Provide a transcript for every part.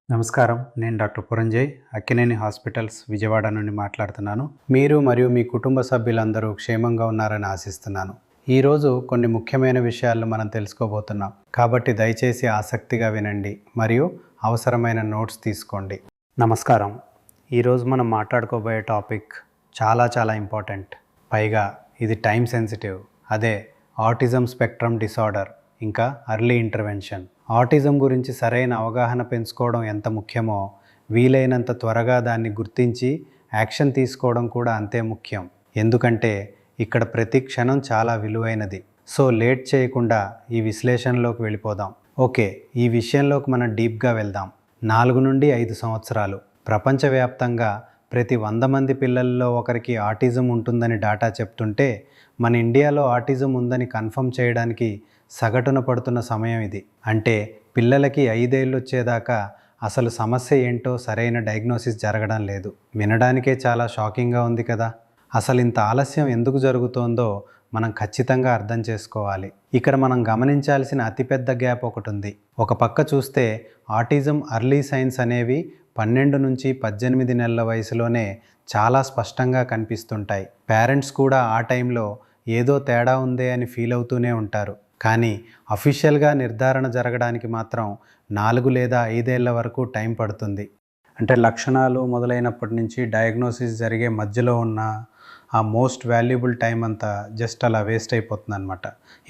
నమస్కారం. నేను doctor పురంజయ్, Akkineni hospitals Vijayawada నుండి మాట్లాడుతున్నాను. మీరు మరియు మీ కుటుంబ సభ్యులందరూ క్షేమంగా ఉన్నారని ఆశిస్తున్నాను. ఈరోజు కొన్ని ముఖ్యమైన విషయాలను మనం తెలుసుకోబోతున్నాం. కాబట్టి దయచేసి ఆసక్తిగా వినండి మరియు అవసరమైన నోట్స్ తీసుకోండి. నమస్కారం. ఈరోజు మనం మాట్లాడుకోబోయే టాపిక్ చాలా ఇంపార్టెంట్. పైగా ఇది టైం సెన్సిటివ్. అదే ఆటిజం స్పెక్ట్రమ్ డిసార్డర్, ఇంకా ఎర్లీ ఇంటర్వెన్షన్. ఆటిజం గురించి సరైన అవగాహన పెంచుకోవడం ఎంత ముఖ్యమో, వీలైనంత త్వరగా దాన్ని గుర్తించి యాక్షన్ తీసుకోవడం కూడా అంతే ముఖ్యం. ఎందుకంటే ఇక్కడ ప్రతి క్షణం చాలా విలువైనది. సో లేట్ చేయకుండా ఈ విశ్లేషణలోకి వెళ్ళిపోదాం. ఓకే, ఈ విషయంలోకి మనం డీప్గా వెళ్దాం. 4 నుండి 5 సంవత్సరాలు ప్రపంచవ్యాప్తంగా ప్రతి 100 మంది పిల్లల్లో ఒకరికి ఆటిజం ఉంటుందని డాటా చెప్తుంటే, మన ఇండియాలో ఆటిజం ఉందని కన్ఫర్మ్ చేయడానికి సగటున పడుతున్న సమయం ఇది. అంటే పిల్లలకి 5 ఏళ్ళు వచ్చేదాకా అసలు సమస్య ఏంటో సరైన డయాగ్నోసిస్ జరగడం లేదు. వినడానికే చాలా షాకింగ్గా ఉంది కదా. అసలు ఇంత ఆలస్యం ఎందుకు జరుగుతోందో మనం ఖచ్చితంగా అర్థం చేసుకోవాలి. ఇక్కడ మనం గమనించాల్సిన అతిపెద్ద గ్యాప్ ఒకటి ఉంది. ఒక పక్క చూస్తే ఆటిజం ఎర్లీ సైన్స్ అనేవి 12 నుంచి 18 నెలల వయసులోనే చాలా స్పష్టంగా కనిపిస్తుంటాయి. పేరెంట్స్ కూడా ఆ టైంలో ఏదో తేడా ఉందే అని ఫీల్ అవుతూనే ఉంటారు. కానీ అఫీషియల్గా నిర్ధారణ జరగడానికి మాత్రం 4 లేదా 5 ఏళ్ల వరకు టైం పడుతుంది. అంటే లక్షణాలు మొదలైనప్పటి నుంచి డయాగ్నోసిస్ జరిగే మధ్యలో ఉన్న ఆ మోస్ట్ వాల్యుబుల్ టైం అంతా జస్ట్ అలా వేస్ట్ అయిపోతుంది అనమాట.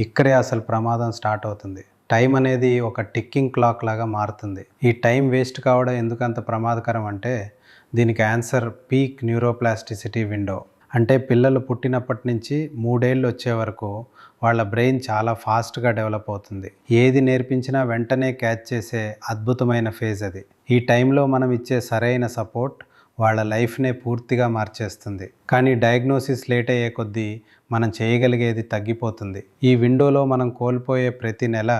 ఇక్కడే అసలు ప్రమాదం స్టార్ట్ అవుతుంది. టైం అనేది ఒక టిక్కింగ్ క్లాక్ లాగా మారుతుంది. ఈ టైం వేస్ట్ కావడం ఎందుకంత ప్రమాదకరం అంటే, దీనికి ఆన్సర్ పీక్ న్యూరోప్లాస్టిసిటీ విండో. అంటే పిల్లలు పుట్టినప్పటి నుంచి 3 ఏళ్ళు వచ్చే వరకు వాళ్ళ బ్రెయిన్ చాలా ఫాస్ట్గా డెవలప్ అవుతుంది. ఏది నేర్పించినా వెంటనే క్యాచ్ చేసే అద్భుతమైన ఫేజ్ అది. ఈ టైంలో మనం ఇచ్చే సరైన సపోర్ట్ వాళ్ళ లైఫ్నే పూర్తిగా మార్చేస్తుంది. కానీ డయాగ్నోసిస్ లేట్ అయ్యే కొద్దీ మనం చేయగలిగేది తగ్గిపోతుంది. ఈ విండోలో మనం కోల్పోయే ప్రతి నెల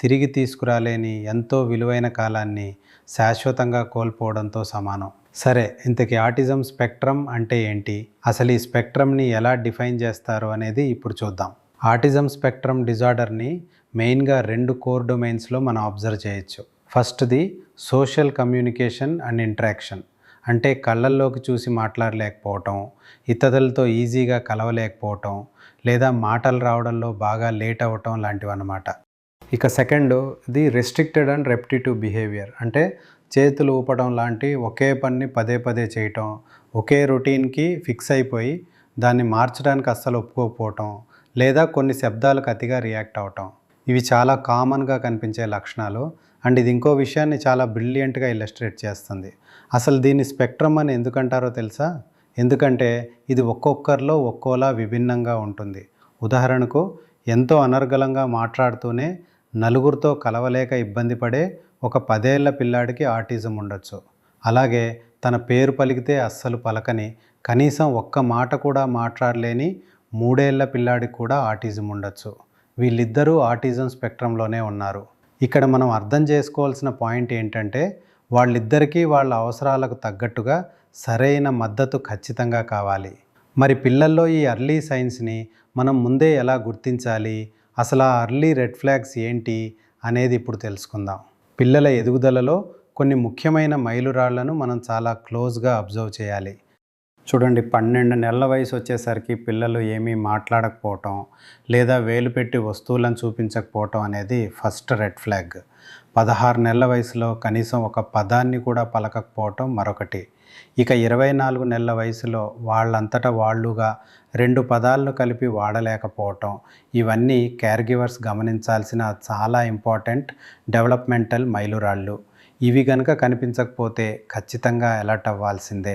తిరిగి తీసుకురాలేని ఎంతో విలువైన కాలాన్ని శాశ్వతంగా కోల్పోవడంతో సమానం. సరే, ఇంతకీ ఆటిజం స్పెక్ట్రమ్ అంటే ఏంటి, అసలు ఈ స్పెక్ట్రమ్ని ఎలా డిఫైన్ చేస్తారు అనేది ఇప్పుడు చూద్దాం. ఆటిజం స్పెక్ట్రమ్ డిజార్డర్ని మెయిన్గా 2 కోర్ డొమైన్స్లో మనం అబ్జర్వ్ చేయొచ్చు. ఫస్ట్ది సోషల్ కమ్యూనికేషన్ అండ్ ఇంటరాక్షన్. అంటే కళ్ళల్లోకి చూసి మాట్లాడలేకపోవటం, ఇతరులతో ఈజీగా కలవలేకపోవటం, లేదా మాటలు రావడంలో బాగా లేట్ అవ్వటం లాంటివి అన్నమాట. ఇక సెకండ్ది రెస్ట్రిక్టెడ్ అండ్ రెపిటిటివ్ బిహేవియర్. అంటే చేతులు ఊపడం లాంటి ఒకే పని పదే చేయటం, ఒకే రొటీన్కి ఫిక్స్ అయిపోయి దాన్ని మార్చడానికి అస్సలు ఒప్పుకోకపోవటం, లేదా కొన్ని శబ్దాలకు అతిగా రియాక్ట్ అవ్వటం. ఇవి చాలా కామన్గా కనిపించే లక్షణాలు. అండ్ ఇది ఇంకో విషయాన్ని చాలా బ్రిలియంట్గా ఇల్లస్ట్రేట్ చేస్తుంది. అసలు దీన్ని స్పెక్ట్రమ్ అని ఎందుకంటారో తెలుసా? ఎందుకంటే ఇది ఒక్కొక్కరిలో ఒక్కోలా విభిన్నంగా ఉంటుంది. ఉదాహరణకు, ఎంతో అనర్గళంగా మాట్లాడుతూనే నలుగురితో కలవలేక ఇబ్బంది పడే ఒక 10 ఏళ్ల పిల్లాడికి ఆటిజం ఉండొచ్చు. అలాగే తన పేరు పలికితే అస్సలు పలకని, కనీసం ఒక్క మాట కూడా మాట్లాడలేని 3 ఏళ్ల పిల్లాడికి కూడా ఆటిజం ఉండొచ్చు. వీళ్ళిద్దరూ ఆటిజం స్పెక్ట్రంలోనే ఉన్నారు. ఇక్కడ మనం అర్థం చేసుకోవాల్సిన పాయింట్ ఏంటంటే, వాళ్ళిద్దరికీ వాళ్ళ అవసరాలకు తగ్గట్టుగా సరైన మద్దతు ఖచ్చితంగా కావాలి. మరి పిల్లల్లో ఈ ఎర్లీ సైన్స్ని మనం ముందే ఎలా గుర్తించాలి, అసలు ఆ ఎర్లీ రెడ్ ఫ్లాగ్స్ ఏంటి అనేది ఇప్పుడు తెలుసుకుందాం. పిల్లల ఎదుగుదలలో కొన్ని ముఖ్యమైన మైలురాళ్లను మనం చాలా క్లోజ్గా అబ్జర్వ్ చేయాలి. చూడండి, 12 నెలల వయసు వచ్చేసరికి పిల్లలు ఏమీ మాట్లాడకపోవటం, లేదా వేలు పెట్టి వస్తువులను చూపించకపోవటం అనేది ఫస్ట్ రెడ్ ఫ్లాగ్. 16 నెలల వయసులో కనీసం ఒక పదాన్ని కూడా పలకకపోవటం మరొకటి. ఇక 24 నెలల వయసులో వాళ్ళంతటా వాళ్ళుగా 2 పదాలను కలిపి వాడలేకపోవటం. ఇవన్నీ కేర్ గివర్స్ గమనించాల్సిన చాలా ఇంపార్టెంట్ డెవలప్మెంటల్ మైలురాళ్ళు. ఇవి కనుక కనిపించకపోతే ఖచ్చితంగా అలర్ట్ అవ్వాల్సిందే.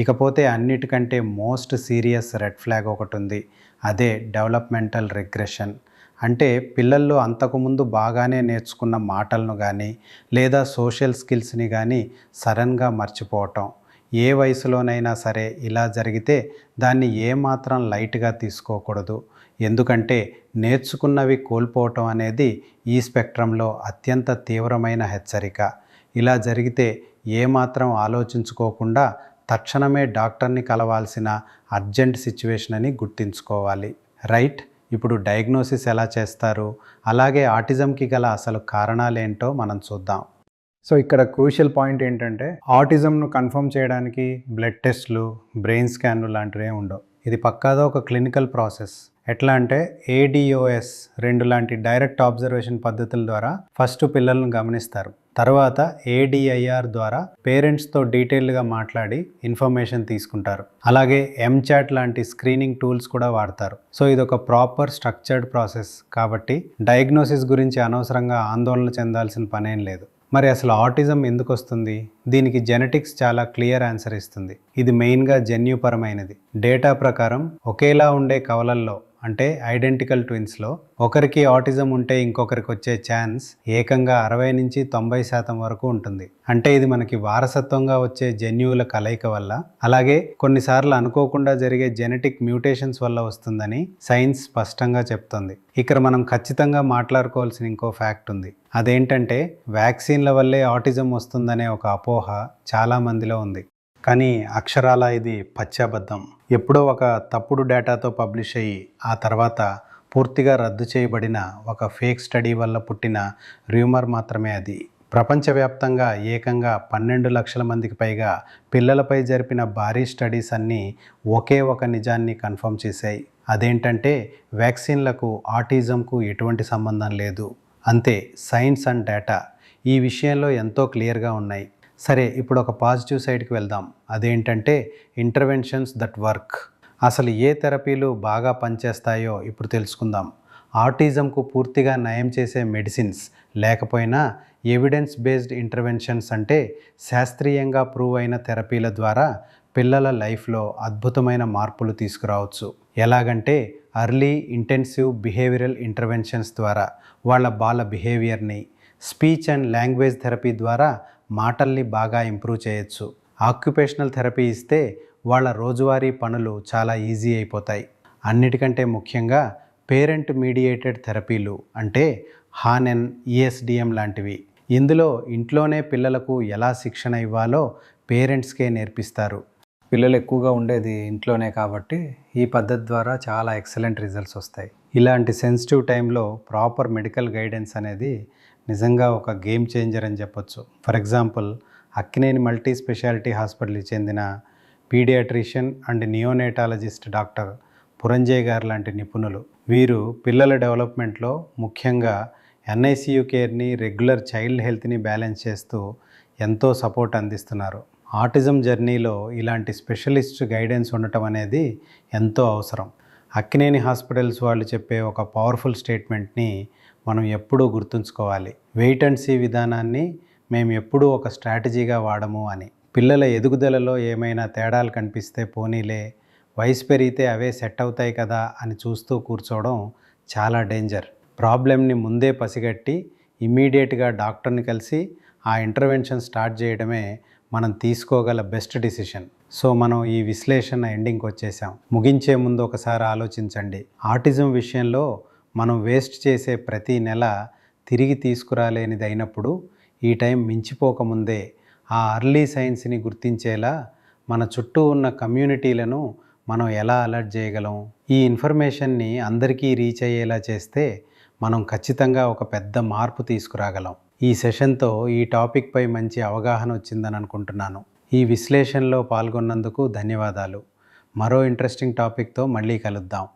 ఇకపోతే అన్నిటికంటే మోస్ట్ సీరియస్ రెడ్ ఫ్లాగ్ ఒకటి ఉంది. అదే డెవలప్మెంటల్ రిగ్రెషన్. అంటే పిల్లల్లో అంతకుముందు బాగానే నేర్చుకున్న మాటలను కానీ, లేదా సోషల్ స్కిల్స్ని కానీ సడన్గా మర్చిపోవటం. ఏ వయసులోనైనా సరే ఇలా జరిగితే దాన్ని ఏమాత్రం లైట్గా తీసుకోకూడదు. ఎందుకంటే నేర్చుకున్నవి కోల్పోవటం అనేది ఈ స్పెక్ట్రంలో అత్యంత తీవ్రమైన హెచ్చరిక. ఇలా జరిగితే ఏమాత్రం ఆలోచించుకోకుండా తక్షణమే డాక్టర్ని కలవాల్సిన అర్జెంట్ సిచ్యువేషన్ అని గుర్తుంచుకోవాలి. రైట్, ఇప్పుడు డయాగ్నోసిస్ ఎలా చేస్తారు, అలాగే ఆటిజంకి గల అసలు కారణాలేంటో మనం చూద్దాం. సో ఇక్కడ క్రూషియల్ పాయింట్ ఏంటంటే ఆటిజంను కన్ఫర్మ్ చేయడానికి బ్లడ్ టెస్ట్లు, బ్రెయిన్ స్కాన్లు లాంటివే ఉండవు. ఇది పక్కాగా ఒక క్లినికల్ ప్రాసెస్. ఎట్లా అంటే ADOS 2 లాంటి డైరెక్ట్ ఆబ్జర్వేషన్ పద్ధతుల ద్వారా ఫస్ట్ పిల్లలను గమనిస్తారు. తర్వాత ADIR ద్వారా పేరెంట్స్తో డీటెయిల్గా మాట్లాడి ఇన్ఫర్మేషన్ తీసుకుంటారు. అలాగే MChat లాంటి స్క్రీనింగ్ టూల్స్ కూడా వాడతారు. సో ఇది ఒక ప్రాపర్ స్ట్రక్చర్డ్ ప్రాసెస్ కాబట్టి డయాగ్నోసిస్ గురించి అనవసరంగా ఆందోళన చెందాల్సిన పనేం లేదు. మరి అసలు ఆటిజం ఎందుకు వస్తుంది? దీనికి జెనెటిక్స్ చాలా క్లియర్ ఆన్సర్ ఇస్తుంది. ఇది మెయిన్గా జన్యుపరమైనది. డేటా ప్రకారం ఒకేలా ఉండే కవలల్లో అంటే ఐడెంటికల్ ట్విన్స్లో ఒకరికి ఆటిజం ఉంటే ఇంకొకరికి వచ్చే ఛాన్స్ ఏకంగా 60 నుంచి 90% వరకు ఉంటుంది. అంటే ఇది మనకి వారసత్వంగా వచ్చే జన్యువుల కలయిక వల్ల, అలాగే కొన్నిసార్లు అనుకోకుండా జరిగే జెనెటిక్ మ్యూటేషన్స్ వల్ల వస్తుందని సైన్స్ స్పష్టంగా చెప్తుంది. ఇక్కడ మనం ఖచ్చితంగా మాట్లాడుకోవాల్సిన ఇంకో ఫ్యాక్ట్ ఉంది. అదేంటంటే వ్యాక్సిన్ల వల్లే ఆటిజం వస్తుందనే ఒక అపోహ చాలా మందిలో ఉంది. కానీ అక్షరాల ఇది పచ్చాబద్ధం. ఎప్పుడో ఒక తప్పుడు డేటాతో పబ్లిష్ అయ్యి ఆ తర్వాత పూర్తిగా రద్దు చేయబడిన ఒక ఫేక్ స్టడీ వల్ల పుట్టిన రూమర్ మాత్రమే అది. ప్రపంచవ్యాప్తంగా ఏకంగా 12 లక్షల మందికి పైగా పిల్లలపై జరిపిన భారీ స్టడీస్ అన్నీ ఒకే ఒక నిజాన్ని కన్ఫర్మ్ చేశాయి. అదేంటంటే వ్యాక్సిన్లకు ఆటిజంకు ఎటువంటి సంబంధం లేదు. అంతే, సైన్స్ అండ్ డేటా ఈ విషయంలో ఎంతో క్లియర్గా ఉన్నాయి. సరే, ఇప్పుడు ఒక పాజిటివ్ సైడ్కి వెళ్దాం. అదేంటంటే ఇంటర్వెన్షన్స్ దట్ వర్క్. అసలు ఏ థెరపీలు బాగా పనిచేస్తాయో ఇప్పుడు తెలుసుకుందాం. ఆటిజంకు పూర్తిగా నయం చేసే మెడిసిన్స్ లేకపోయినా ఎవిడెన్స్ బేస్డ్ ఇంటర్వెన్షన్స్ అంటే శాస్త్రీయంగా ప్రూవ్ అయిన థెరపీల ద్వారా పిల్లల లైఫ్లో అద్భుతమైన మార్పులు తీసుకురావచ్చు. ఎలాగంటే అర్లీ ఇంటెన్సివ్ బిహేవియరల్ ఇంటర్వెన్షన్స్ ద్వారా వాళ్ళ బాల బిహేవియర్ని, స్పీచ్ అండ్ లాంగ్వేజ్ థెరపీ ద్వారా మాటల్ని బాగా ఇంప్రూవ్ చేయొచ్చు. ఆక్యుపేషనల్ థెరపీ ఇస్తే వాళ్ళ రోజువారీ పనులు చాలా ఈజీ అయిపోతాయి. అన్నిటికంటే ముఖ్యంగా పేరెంట్ మీడియేటెడ్ థెరపీలు అంటే హానెన్, ESDM లాంటివి. ఇందులో ఇంట్లోనే పిల్లలకు ఎలా శిక్షణ ఇవ్వాలో పేరెంట్స్కే నేర్పిస్తారు. పిల్లలు ఎక్కువగా ఉండేది ఇంట్లోనే కాబట్టి ఈ పద్ధతి ద్వారా చాలా ఎక్సలెంట్ రిజల్ట్స్ వస్తాయి. ఇలాంటి సెన్సిటివ్ టైంలో ప్రాపర్ మెడికల్ గైడెన్స్ అనేది నిజంగా ఒక గేమ్ చేంజర్ అని చెప్పొచ్చు. For example, Akkineni multi speciality హాస్పిటల్కి చెందిన పీడియాట్రిషియన్ అండ్ నియోనేటాలజిస్ట్ డాక్టర్ పురంజయ్ గారు లాంటి నిపుణులు, వీరు పిల్లల డెవలప్మెంట్లో ముఖ్యంగా NICU కేర్ని, రెగ్యులర్ చైల్డ్ హెల్త్ని బ్యాలెన్స్ చేస్తూ ఎంతో సపోర్ట్ అందిస్తున్నారు. ఆటిజం జర్నీలో ఇలాంటి స్పెషలిస్ట్ గైడెన్స్ ఉండటం అనేది ఎంతో అవసరం. అక్కినేని హాస్పిటల్స్ వాళ్ళు చెప్పే ఒక పవర్ఫుల్ స్టేట్మెంట్ని మనం ఎప్పుడూ గుర్తుంచుకోవాలి. వెయిట్ అండ్ సీ విధానాన్ని మేము ఎప్పుడూ ఒక స్ట్రాటజీగా వాడము అని. పిల్లల ఎదుగుదలలో ఏమైనా తేడాలు కనిపిస్తే పోనీలే, వయసు పెరిగితే అవే సెట్ అవుతాయి కదా అని చూస్తూ కూర్చోవడం చాలా డేంజర్. ప్రాబ్లమ్ని ముందే పసిగట్టి ఇమ్మీడియట్గా డాక్టర్ని కలిసి ఆ ఇంటర్వెన్షన్ స్టార్ట్ చేయడమే మనం తీసుకోగల బెస్ట్ డిసిషన్. సో మనం ఈ విశ్లేషణ ఎండింగ్కి వచ్చేసాం. ముగించే ముందు ఒకసారి ఆలోచించండి. ఆటిజం విషయంలో మనం వేస్ట్ చేసే ప్రతి నెల తిరిగి తీసుకురాలేనిది అయినప్పుడు ఈ టైం మించిపోకముందే ఆ అర్లీ సైన్స్ని గుర్తించేలా మన చుట్టూ ఉన్న కమ్యూనిటీలను మనం ఎలా అలర్ట్ చేయగలం? ఈ ఇన్ఫర్మేషన్ని అందరికీ రీచ్ అయ్యేలా చేస్తే మనం ఖచ్చితంగా ఒక పెద్ద మార్పు తీసుకురాగలం. ఈ సెషన్తో ఈ టాపిక్పై మంచి అవగాహన వచ్చిందని అనుకుంటున్నాను. ఈ విశ్లేషణలో పాల్గొన్నందుకు ధన్యవాదాలు. మరో ఇంట్రెస్టింగ్ టాపిక్తో మళ్ళీ కలుద్దాం.